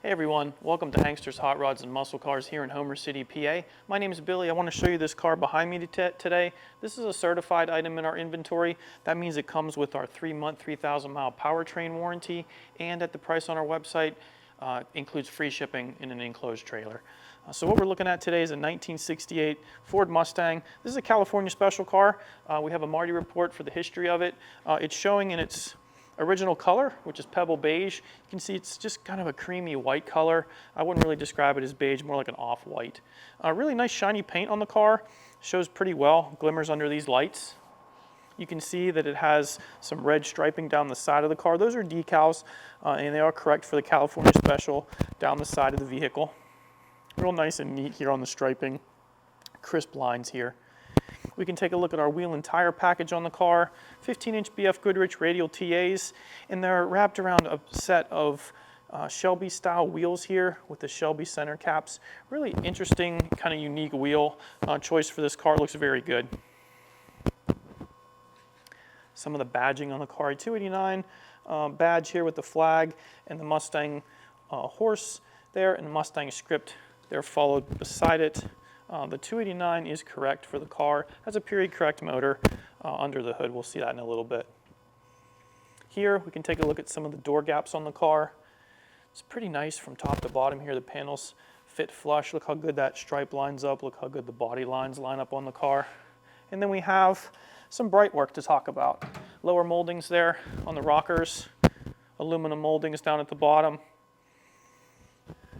Hey everyone, welcome to Hankster's Hot Rods and Muscle Cars here in Homer City, PA. My name is Billy. I want to show you this car behind me today. This is a certified item in our inventory. That means it comes with our 3-month, 3,000 mile powertrain warranty, and at the price on our website includes free shipping in an enclosed trailer. So what we're looking at today is a 1968 Ford Mustang. This is a California special car. We have a Marti report for the history of it. It's showing in its original color, which is Pebble Beige. You can see it's just kind of a creamy white color. I wouldn't really describe it as beige, more like an off-white. Really nice shiny paint on the car. Shows pretty well, glimmers under these lights. You can see that it has some red striping down the side of the car. Those are decals, and they are correct for the California Special down the side of the vehicle. Real nice and neat here on the striping. Crisp lines here. We can take a look at our wheel and tire package on the car. 15-inch BFGoodrich Radial TAs, and they're wrapped around a set of Shelby style wheels here with the Shelby center caps. Really interesting, kind of unique wheel choice for this car. Looks very good. Some of the badging on the car, 289 badge here with the flag and the Mustang horse there, and the Mustang script there followed beside it. The 289 is correct for the car. Has a period correct motor under the hood. We'll see that in a little bit. Here we can take a look at some of the door gaps on the car. It's pretty nice from top to bottom here. The panels fit flush. Look how good that stripe lines up. Look how good the body lines line up on the car. And then we have some bright work to talk about. Lower moldings there on the rockers. Aluminum moldings down at the bottom.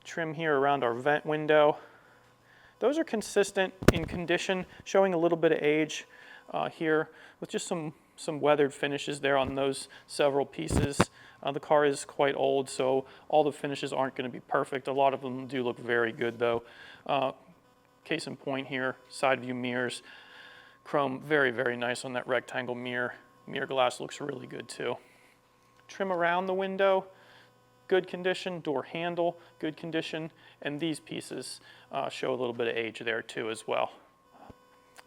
Trim here around our vent window. Those are consistent in condition, showing a little bit of age here with just some weathered finishes there on those several pieces. The car is quite old, so all the finishes aren't going to be perfect. A lot of them do look very good though. Case in point here, side view mirrors. Chrome, very, very nice on that rectangle mirror. Mirror glass looks really good too. Trim around the window. Good condition, door handle, good condition, and these pieces show a little bit of age there too as well.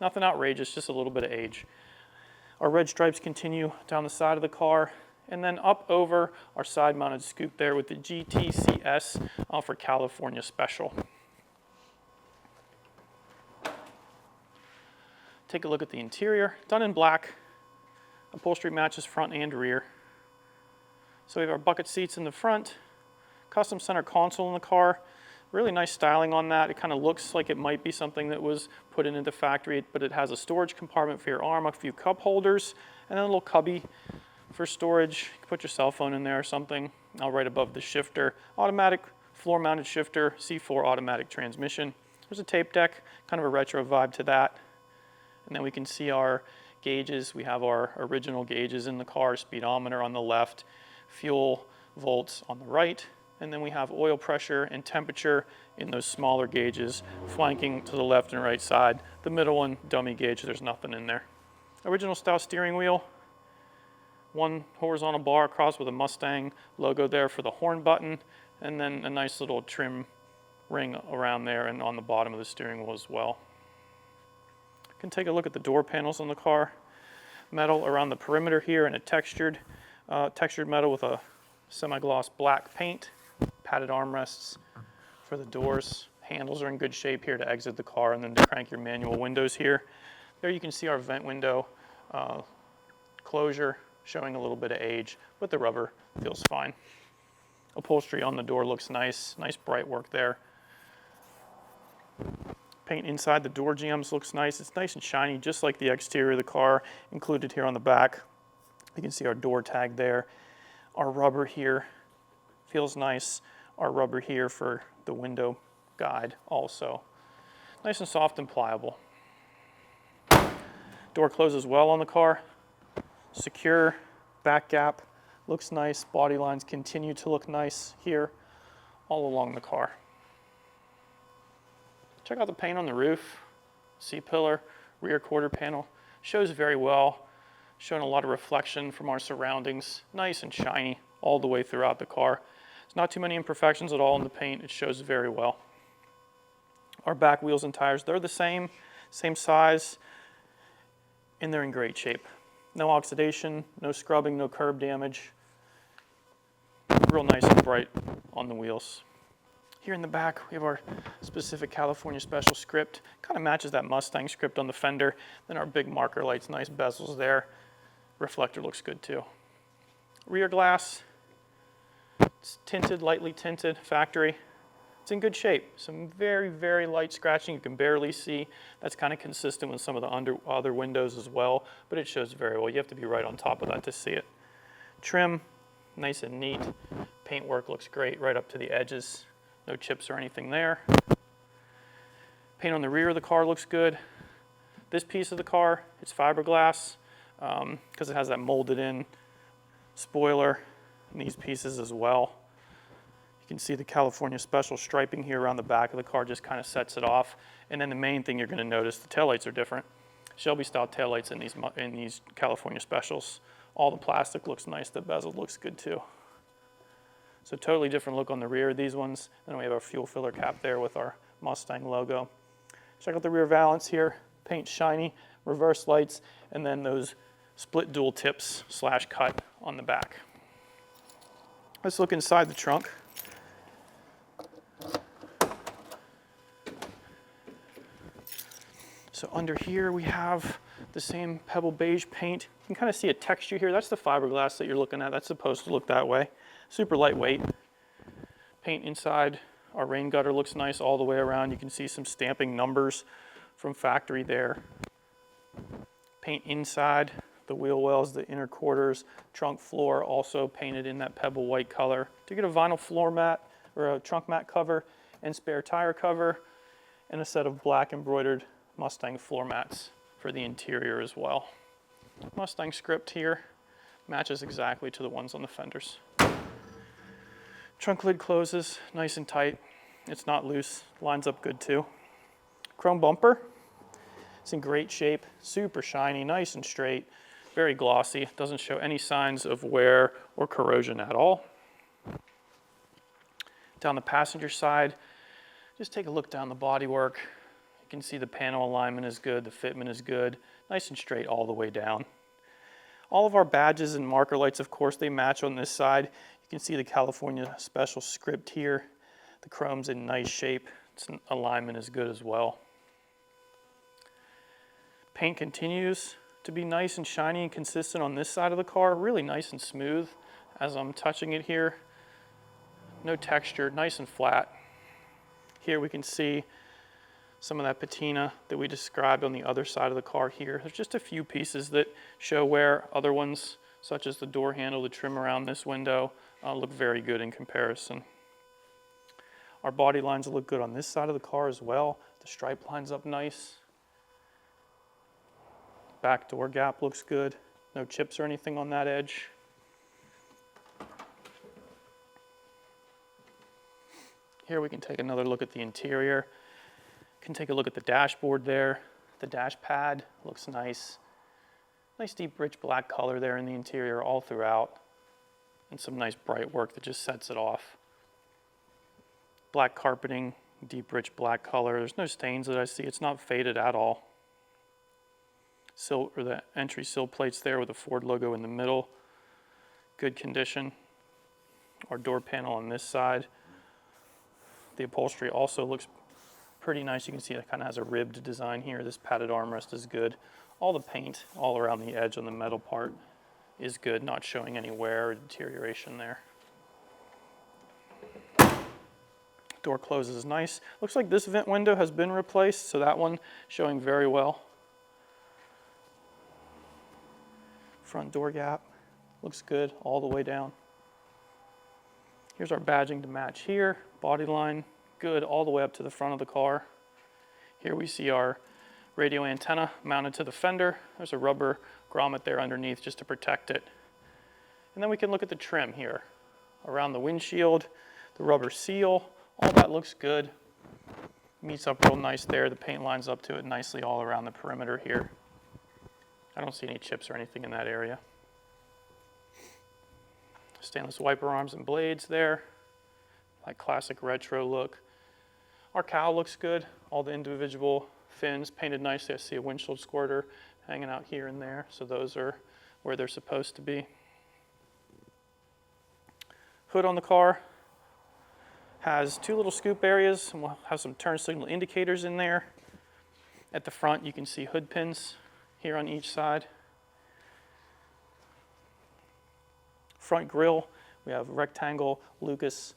Nothing outrageous, just a little bit of age. Our red stripes continue down the side of the car, and then up over our side-mounted scoop there with the GTCS for California Special. Take a look at the interior, done in black. Upholstery matches front and rear. So we have our bucket seats in the front, custom center console in the car. Really nice styling on that. It kind of looks like it might be something that was put into the factory, but it has a storage compartment for your arm, a few cup holders, and then a little cubby for storage. You can put your cell phone in there or something. Right above the shifter. Automatic floor-mounted shifter, C4 automatic transmission. There's a tape deck, kind of a retro vibe to that. And then we can see our gauges. We have our original gauges in the car, speedometer on the left, fuel volts on the right, and then we have oil pressure and temperature in those smaller gauges flanking to the left and right side. The middle one, dummy gauge, there's nothing in there. Original style steering wheel, one horizontal bar across with a Mustang logo there for the horn button, and then a nice little trim ring around there and on the bottom of the steering wheel as well. You can take a look at the door panels on the car. Metal around the perimeter here and a textured metal with a semi-gloss black paint. Padded armrests for the doors. Handles are in good shape here to exit the car and then to crank your manual windows here. There you can see our vent window closure showing a little bit of age, but the rubber feels fine. Upholstery on the door looks nice. Nice bright work there. Paint inside the door jambs looks nice. It's nice and shiny, just like the exterior of the car, included here on the back. You can see our door tag there. Our rubber here feels nice. Our rubber here for the window guide also. Nice and soft and pliable. Door closes well on the car. Secure, back gap, looks nice. Body lines continue to look nice here all along the car. Check out the paint on the roof, C-pillar, rear quarter panel. Shows very well. Showing a lot of reflection from our surroundings. Nice and shiny all the way throughout the car. There's not too many imperfections at all in the paint. It shows very well. Our back wheels and tires, they're the same size, and they're in great shape. No oxidation, no scrubbing, no curb damage. Real nice and bright on the wheels. Here in the back, we have our specific California Special script. Kind of matches that Mustang script on the fender. Then our big marker lights, nice bezels there. Reflector looks good too. Rear glass, it's tinted, lightly tinted, factory. It's in good shape. Some very, very light scratching you can barely see. That's kind of consistent with some of the other windows as well, but it shows very well. You have to be right on top of that to see it. Trim, nice and neat. Paintwork looks great right up to the edges. No chips or anything there. Paint on the rear of the car looks good. This piece of the car, it's fiberglass because it has that molded in spoiler and these pieces as well. You can see the California Special striping here around the back of the car just kind of sets it off. And then the main thing you're going to notice, the taillights are different. Shelby style taillights in these California Specials. All the plastic looks nice, the bezel looks good too. So totally different look on the rear of these ones. Then we have our fuel filler cap there with our Mustang logo. Check out the rear valance here. Paint shiny, reverse lights, and then those split dual tips / cut on the back. Let's look inside the trunk. So under here we have the same Pebble beige paint. You can kind of see a texture here. That's the fiberglass that you're looking at. That's supposed to look that way. Super lightweight. Paint inside our rain gutter looks nice all the way around. You can see some stamping numbers from factory there. Paint inside the wheel wells, the inner quarters, trunk floor also painted in that Pebble white color. To get a vinyl floor mat or a trunk mat cover and spare tire cover and a set of black embroidered Mustang floor mats for the interior as well. Mustang script here matches exactly to the ones on the fenders. Trunk lid closes nice and tight. It's not loose, lines up good too. Chrome bumper, it's in great shape, super shiny, nice and straight, very glossy. Doesn't show any signs of wear or corrosion at all. Down the passenger side, just take a look down the bodywork. You can see the panel alignment is good, the fitment is good, nice and straight all the way down. All of our badges and marker lights, of course, they match on this side. You can see the California Special script here. The chrome's in nice shape. Its alignment is good as well. Paint continues to be nice and shiny and consistent on this side of the car. Really nice and smooth as I'm touching it here. No texture, nice and flat. Here we can see some of that patina that we described on the other side of the car here. There's just a few pieces that show wear. Other ones, such as the door handle, the trim around this window, look very good in comparison. Our body lines look good on this side of the car as well. The stripe lines up nice. Back door gap looks good. No chips or anything on that edge. Here we can take another look at the interior. Can take a look at the dashboard there. The dash pad looks nice. Nice deep rich black color there in the interior all throughout. And some nice bright work that just sets it off. Black carpeting, deep rich black color. There's no stains that I see. It's not faded at all. The entry sill plates there with the Ford logo in the middle. Good condition. Our door panel on this side. The upholstery also looks pretty nice. You can see it kind of has a ribbed design here. This padded armrest is good. All the paint all around the edge on the metal part is good, not showing any wear or deterioration there. Door closes nice. Looks like this vent window has been replaced, so that one showing very well. Front door gap looks good all the way down. Here's our badging to match here. Body line good all the way up to the front of the car. Here we see our radio antenna mounted to the fender. There's a rubber grommet there underneath just to protect it. And then we can look at the trim here. Around the windshield, the rubber seal, all that looks good. Meets up real nice there. The paint lines up to it nicely all around the perimeter here. I don't see any chips or anything in that area. Stainless wiper arms and blades there. Like classic retro look. Our cowl looks good. All the individual fins painted nicely. I see a windshield squirter hanging out here and there. So those are where they're supposed to be. Hood on the car. Has two little scoop areas, and we'll have some turn signal indicators in there. At the front, you can see hood pins here on each side. Front grille, we have rectangle Lucas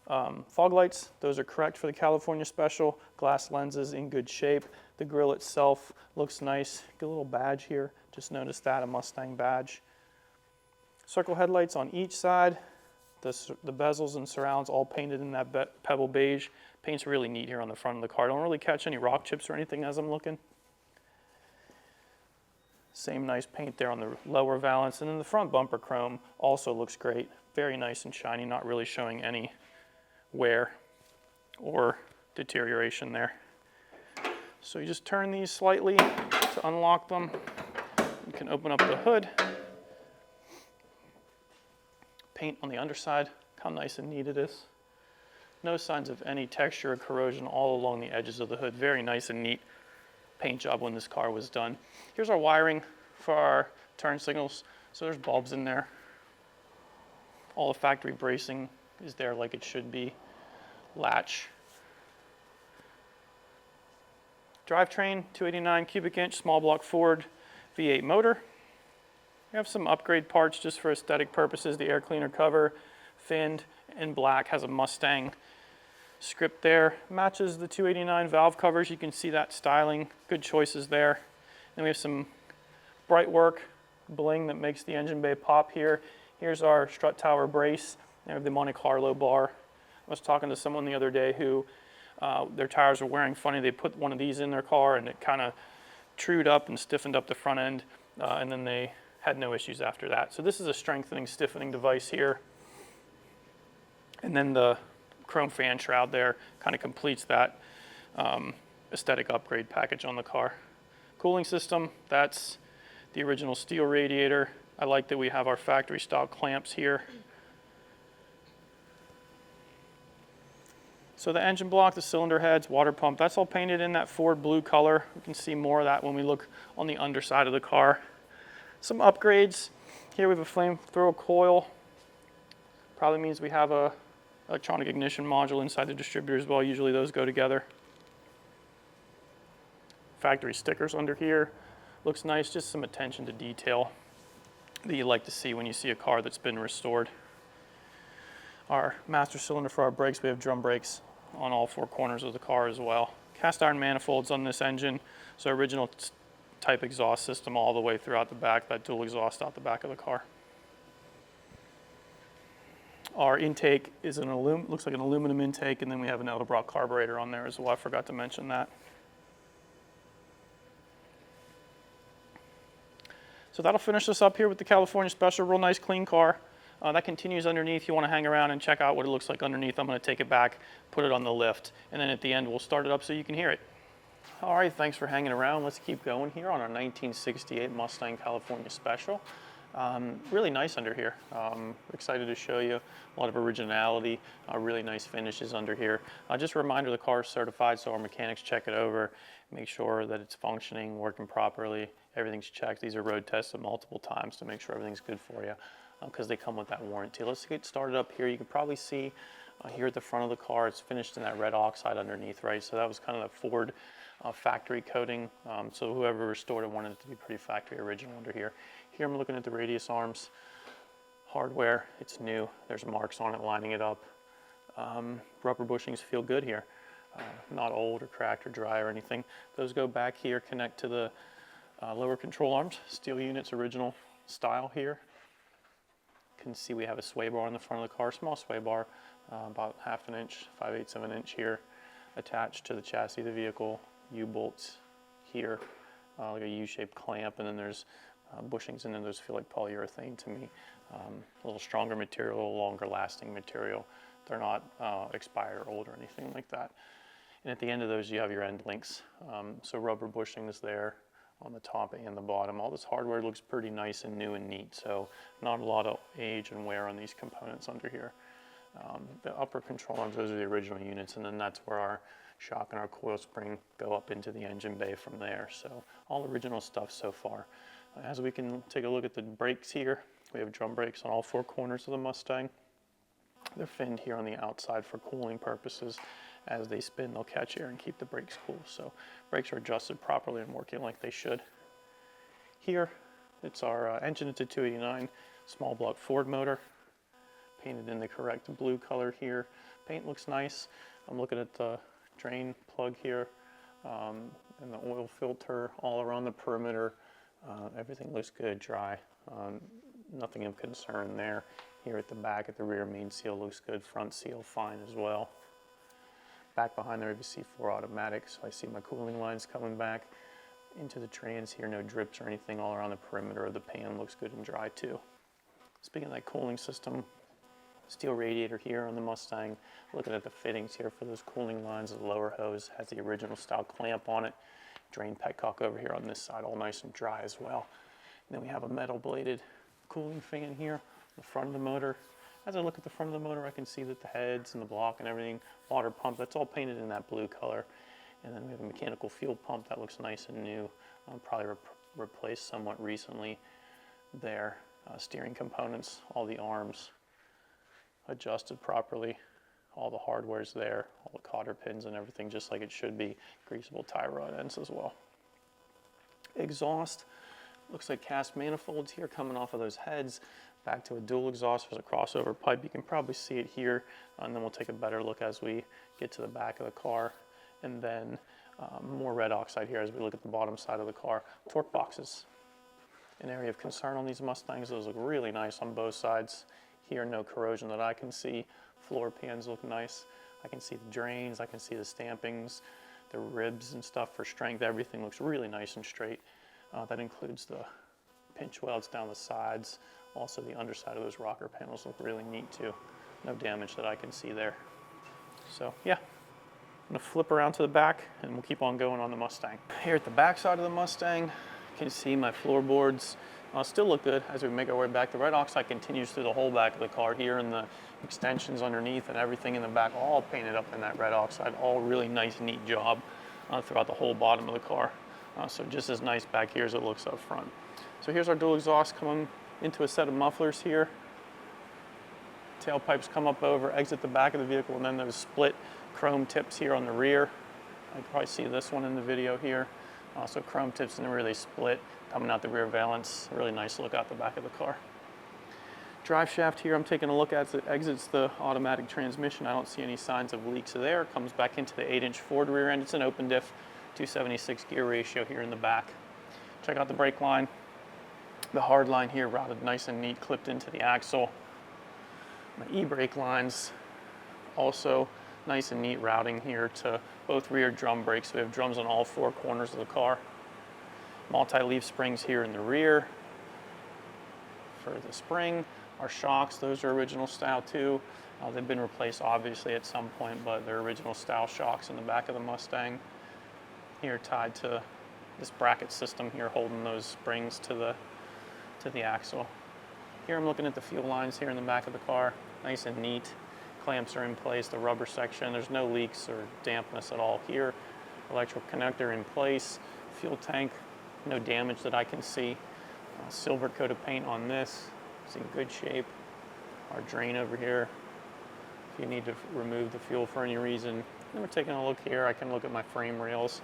fog lights. Those are correct for the California Special. Glass lenses in good shape. The grille itself looks nice. Get a little badge here. Just noticed that, a Mustang badge. Circle headlights on each side. The bezels and surrounds all painted in that Pebble beige. Paint's really neat here on the front of the car. Don't really catch any rock chips or anything as I'm looking. Same nice paint there on the lower valance. And then the front bumper chrome also looks great. Very nice and shiny, not really showing any wear or deterioration there. So you just turn these slightly to unlock them. You can open up the hood. Paint on the underside, how nice and neat it is. No signs of any texture or corrosion all along the edges of the hood. Very nice and neat paint job when this car was done. Here's our wiring for our turn signals. So there's bulbs in there. All the factory bracing is there like it should be. Latch. Drivetrain, 289 cubic inch, small block Ford V8 motor. We have some upgrade parts just for aesthetic purposes. The air cleaner cover, finned in black, has a Mustang script there. Matches the 289 valve covers. You can see that styling. Good choices there. Then we have some bright work bling that makes the engine bay pop here. Here's our strut tower brace. They have the Monte Carlo bar. I was talking to someone the other day who their tires were wearing funny. They put one of these in their car and it kind of trued up and stiffened up the front end, and then they had no issues after that. So this is a strengthening, stiffening device here. And then the chrome fan shroud there kind of completes that aesthetic upgrade package on the car. Cooling system, that's the original steel radiator. I like that we have our factory style clamps here. So the engine block, the cylinder heads, water pump, that's all painted in that Ford blue color. We can see more of that when we look on the underside of the car. Some upgrades. Here we have a flamethrower coil. Probably means we have a electronic ignition module inside the distributor as well. Usually those go together. Factory stickers under here. Looks nice, just some attention to detail that you like to see when you see a car that's been restored. Our master cylinder for our brakes, we have drum brakes on all four corners of the car as well. Cast iron manifolds on this engine, so original type exhaust system all the way throughout the back, that dual exhaust out the back of the car. Our intake is looks like an aluminum intake, and then we have an Edelbrock carburetor on there as well. I forgot to mention that. So that'll finish us up here with the California Special. Real nice, clean car. That continues underneath. You want to hang around and check out what it looks like underneath. I'm going to take it back, put it on the lift, and then at the end we'll start it up so you can hear it. All right, thanks for hanging around. Let's keep going here on our 1968 Mustang California Special. Really nice under here. Excited to show you a lot of originality, really nice finishes under here. Just a reminder, the car is certified, so our mechanics check it over, make sure that it's functioning, working properly, everything's checked. These are road tested multiple times to make sure everything's good for you, because they come with that warranty. Let's get started up here. You can probably see here at the front of the car, it's finished in that red oxide underneath, right? So that was kind of the Ford factory coating. So whoever restored it wanted it to be pretty factory original under here. Here I'm looking at the radius arms hardware. It's new. There's marks on it lining it up. Rubber bushings feel good here. Not old or cracked or dry or anything. Those go back here, connect to the lower control arms. Steel units, original style here. You can see we have a sway bar on the front of the car, small sway bar, about 1/2 inch, 5/8 of an inch here, attached to the chassis of the vehicle. U-bolts here, like a U-shaped clamp, and then there's bushings, and then those feel like polyurethane to me. A little stronger material, longer lasting material. They're not expired or old or anything like that. And at the end of those, you have your end links. So rubber bushings there on the top and the bottom. All this hardware looks pretty nice and new and neat, so not a lot of age and wear on these components under here. The upper control arms, those are the original units, and then that's where our shock and our coil spring go up into the engine bay from there. So all original stuff so far. As we can take a look at the brakes here, we have drum brakes on all four corners of the Mustang. They're finned here on the outside for cooling purposes. As they spin, they'll catch air and keep the brakes cool. So brakes are adjusted properly and working like they should. Here, it's our engine into 289 small block Ford motor, painted in the correct blue color here. Paint looks nice. I'm looking at the drain plug here and the oil filter all around the perimeter. Everything looks good, dry. Nothing of concern there. Here at the back, at the rear, main seal looks good. Front seal, fine as well. Back behind there, you see 4 automatic, so I see my cooling lines coming back into the trans here. No drips or anything all around the perimeter of the pan. Looks good and dry too. Speaking of that cooling system, steel radiator here on the Mustang. Looking at the fittings here for those cooling lines, the lower hose has the original style clamp on it. Drain petcock over here on this side, all nice and dry as well. And then we have a metal bladed cooling fan here on the front of the motor. As I look at the front of the motor, I can see that the heads and the block and everything, water pump, that's all painted in that blue color. And then we have a mechanical fuel pump that looks nice and new. Probably replaced somewhat recently there. Steering components, all the arms adjusted properly. All the hardware's there, all the cotter pins and everything just like it should be. Greasable tie rod ends as well. Exhaust, looks like cast manifolds here coming off of those heads. Back to a dual exhaust. There's a crossover pipe. You can probably see it here, and then we'll take a better look as we get to the back of the car. And then more red oxide here as we look at the bottom side of the car. Torque boxes, an area of concern on these Mustangs. Those look really nice on both sides. Here, no corrosion that I can see. Floor pans look nice. I can see the drains. I can see the stampings, the ribs and stuff for strength. Everything looks really nice and straight. That includes the pinch welds down the sides. Also, the underside of those rocker panels look really neat too. No damage that I can see there. So yeah, I'm gonna flip around to the back and we'll keep on going on the Mustang. Here at the back side of the Mustang, you can see my floorboards still look good as we make our way back. The red oxide continues through the whole back of the car here, and the extensions underneath and everything in the back, all painted up in that red oxide. All really nice, neat job throughout the whole bottom of the car. So just as nice back here as it looks up front. So here's our dual exhaust coming into a set of mufflers here. Tailpipes come up over, exit the back of the vehicle, and then those split chrome tips here on the rear. You can probably see this one in the video here. So chrome tips in the rear, they split, coming out the rear valance. Really nice look out the back of the car. Drive shaft here I'm taking a look at as it exits the automatic transmission. I don't see any signs of leaks there. Comes back into the 8-inch Ford rear end. It's an open diff, 276 gear ratio here in the back. Check out the brake line. The hard line here routed nice and neat, clipped into the axle. My e-brake lines also nice and neat routing here to both rear drum brakes. We have drums on all 4 corners of the car. Multi-leaf springs here in the rear for the spring. Our shocks, those are original style too. They've been replaced obviously at some point, but they're original style shocks in the back of the Mustang. Here tied to this bracket system here, holding those springs to the axle. Here I'm looking at the fuel lines here in the back of the car. Nice and neat. Clamps are in place, the rubber section. There's no leaks or dampness at all here. Electrical connector in place. Fuel tank, no damage that I can see. Silver coat of paint on this. It's in good shape. Our drain over here, if you need to remove the fuel for any reason. Then we're taking a look here. I can look at my frame rails.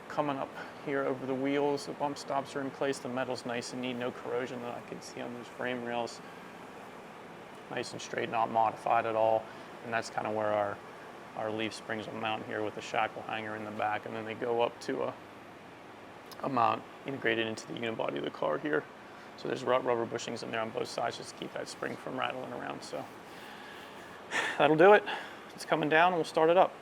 Coming up here over the wheels, the bump stops are in place. The metal's nice and neat, no corrosion that I can see on those frame rails. Nice and straight, not modified at all. And that's kind of where our leaf springs will mount here with the shackle hanger in the back, and then they go up to a mount integrated into the unibody of the car here. So there's rubber bushings in there on both sides just to keep that spring from rattling around. So that'll do it. It's coming down and we'll start it up.